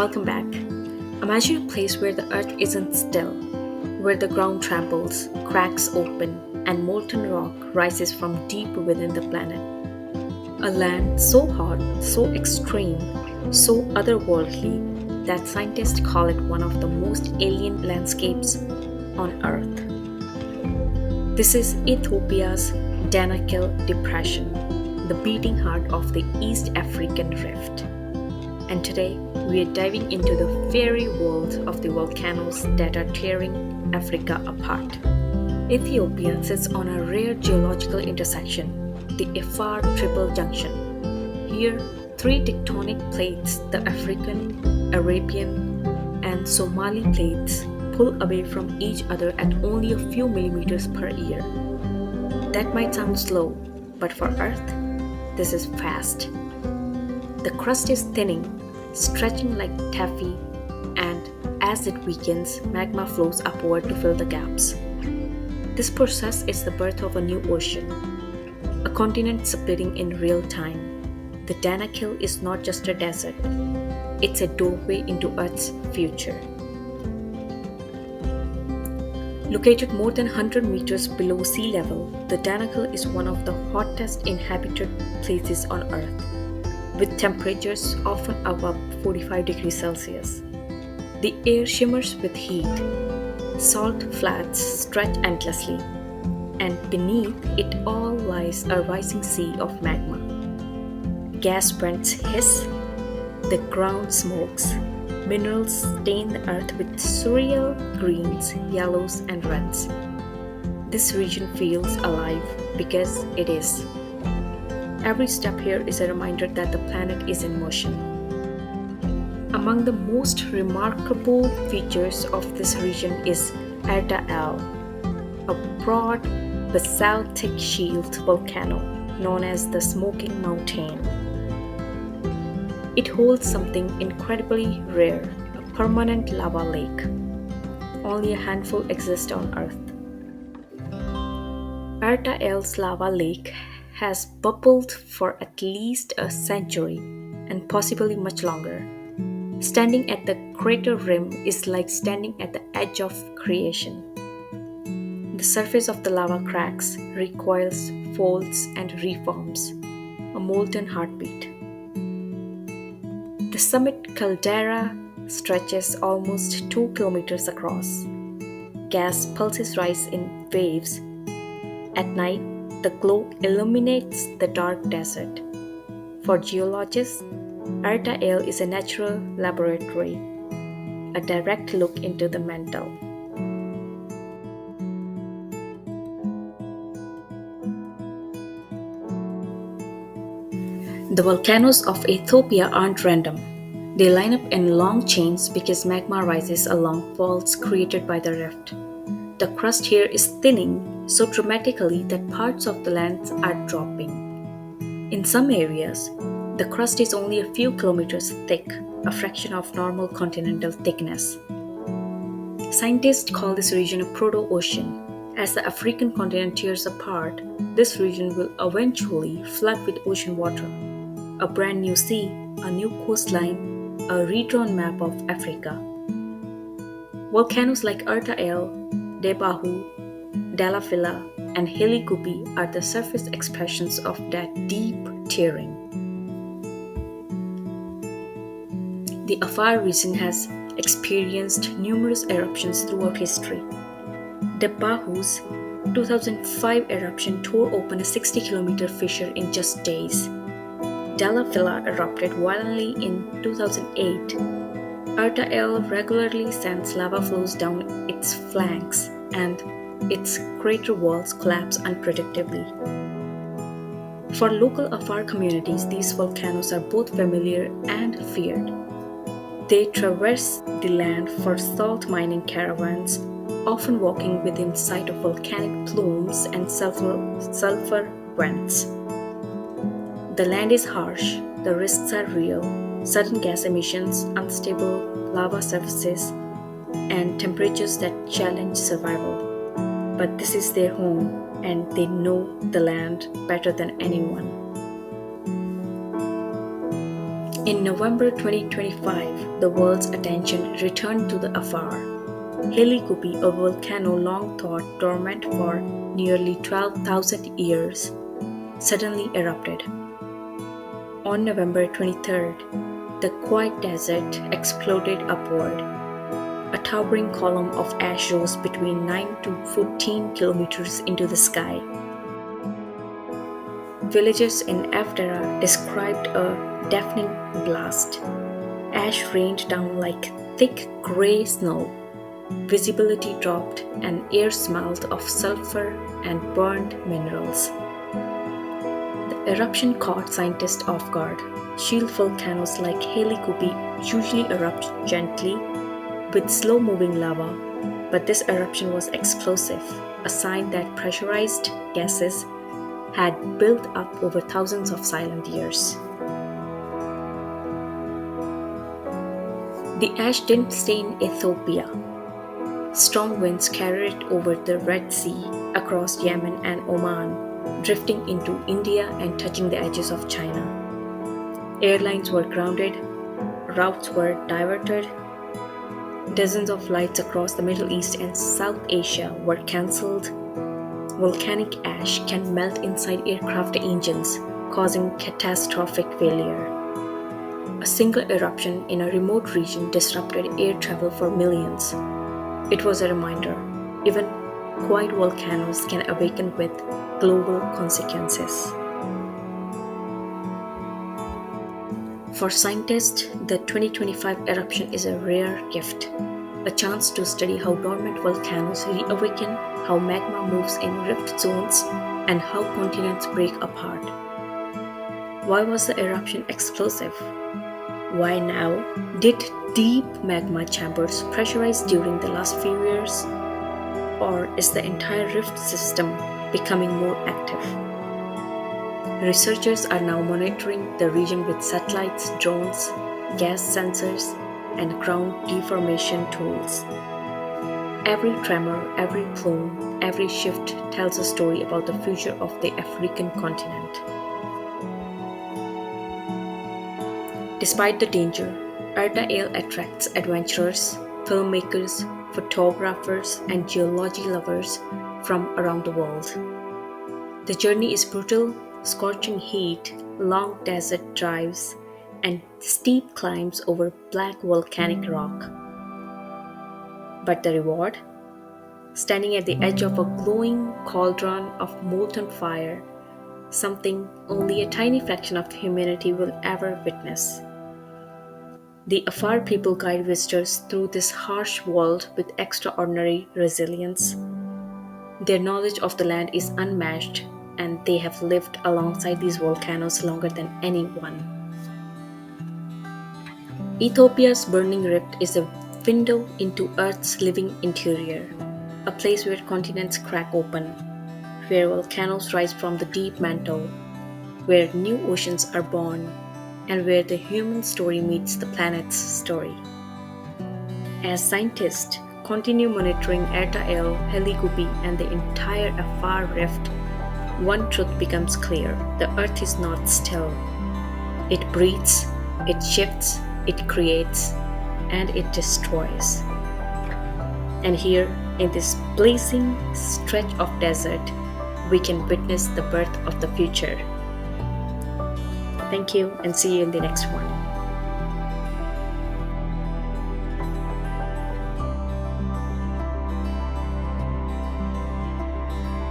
Welcome back. Imagine a place where the earth isn't still, where the ground trembles, cracks open, and molten rock rises from deep within the planet. A land so hot, so extreme, so otherworldly that scientists call it one of the most alien landscapes on earth. This is Ethiopia's Danakil Depression, the beating heart of the East African Rift. And today, we are diving into the fairy world of the volcanoes that are tearing Africa apart. Ethiopia sits on a rare geological intersection, the Afar Triple Junction. Here, three tectonic plates, the African, Arabian, and Somali plates, pull away from each other at only a few millimeters per year. That might sound slow, but for Earth, this is fast. The crust is thinning, stretching like taffy, and as it weakens, magma flows upward to fill the gaps. This process is the birth of a new ocean, a continent splitting in real time. The Danakil is not just a desert, it's a doorway into Earth's future. Located more than 100 meters below sea level, the Danakil is one of the hottest inhabited places on Earth, with temperatures often above 45 degrees Celsius. The air shimmers with heat, salt flats stretch endlessly, and beneath it all lies a rising sea of magma. Gas vents hiss, the ground smokes, minerals stain the earth with surreal greens, yellows, and reds. This region feels alive because it is. Every step here is a reminder that the planet is in motion. Among the most remarkable features of this region is Erta Ale, a broad basaltic shield volcano known as the Smoking Mountain. It holds something incredibly rare, a permanent lava lake. Only a handful exist on Earth. Erta Ale's lava lake has bubbled for at least a century and possibly much longer. Standing at the crater rim is like standing at the edge of creation. The surface of the lava cracks, recoils, folds, and reforms, a molten heartbeat. The summit caldera stretches almost 2 kilometers across. Gas pulses rise in waves. At night, the glow illuminates the dark desert. For geologists, Erta Ale is a natural laboratory, a direct look into the mental. The volcanoes of Ethiopia aren't random. They line up in long chains because magma rises along faults created by the rift. The crust here is thinning so dramatically that parts of the lands are dropping. In some areas, the crust is only a few kilometers thick, a fraction of normal continental thickness. Scientists call this region a proto-ocean. As the African continent tears apart, this region will eventually flood with ocean water. A brand new sea, a new coastline, a redrawn map of Africa. Volcanoes like Erta Ale, Debahu, Dalafila, and Hayli Gubbi are the surface expressions of that deep tearing. The Afar region has experienced numerous eruptions throughout history. Debahu's 2005 eruption tore open a 60-kilometer fissure in just days. Dalafila erupted violently in 2008. Erta Ale regularly sends lava flows down its flanks, and its crater walls collapse unpredictably. For local Afar communities, these volcanoes are both familiar and feared. They traverse the land for salt mining caravans, often walking within sight of volcanic plumes and sulfur vents. The land is harsh, the risks are real: sudden gas emissions, unstable lava surfaces, and temperatures that challenge survival. But this is their home, and they know the land better than anyone. In November 2025, the world's attention returned to the Afar. Hayli Gubbi, a volcano long thought dormant for nearly 12,000 years, suddenly erupted. On November 23rd, the quiet desert exploded upward. A towering column of ash rose between 9 to 14 kilometers into the sky. Villagers in Erta Ale described a deafening blast. Ash rained down like thick grey snow. Visibility dropped and air smelled of sulfur and burned minerals. The eruption caught scientists off guard. Shield volcanoes like Hayli Gubbi usually erupt gently with slow-moving lava, but this eruption was explosive, a sign that pressurized gases had built up over thousands of silent years. The ash didn't stay in Ethiopia. Strong winds carried it over the Red Sea, across Yemen and Oman, drifting into India and touching the edges of China. Airlines were grounded, routes were diverted, dozens of flights across the Middle East and South Asia were cancelled. Volcanic ash can melt inside aircraft engines, causing catastrophic failure. A single eruption in a remote region disrupted air travel for millions. It was a reminder, even quiet volcanoes can awaken with global consequences. For scientists, the 2025 eruption is a rare gift, a chance to study how dormant volcanoes reawaken, how magma moves in rift zones, and how continents break apart. Why was the eruption explosive? Why now? Did deep magma chambers pressurize during the last few years? Or is the entire rift system becoming more active? Researchers are now monitoring the region with satellites, drones, gas sensors, and ground deformation tools. Every tremor, every plume, every shift tells a story about the future of the African continent. Despite the danger, Erta Ale attracts adventurers, filmmakers, photographers, and geology lovers from around the world. The journey is brutal, scorching heat, long desert drives, and steep climbs over black volcanic rock. But the reward? Standing at the edge of a glowing cauldron of molten fire, something only a tiny fraction of humanity will ever witness. The Afar people guide visitors through this harsh world with extraordinary resilience. Their knowledge of the land is unmatched, and they have lived alongside these volcanoes longer than anyone. Ethiopia's burning rift is a window into Earth's living interior, a place where continents crack open, where volcanoes rise from the deep mantle, where new oceans are born, and where the human story meets the planet's story. As scientists continue monitoring Erta Ale, Hayli Gubbi, and the entire Afar Rift, one truth becomes clear: the Earth is not still. It breathes, it shifts, it creates, and it destroys. And here, in this blazing stretch of desert, we can witness the birth of the future. Thank you, and see you in the next one.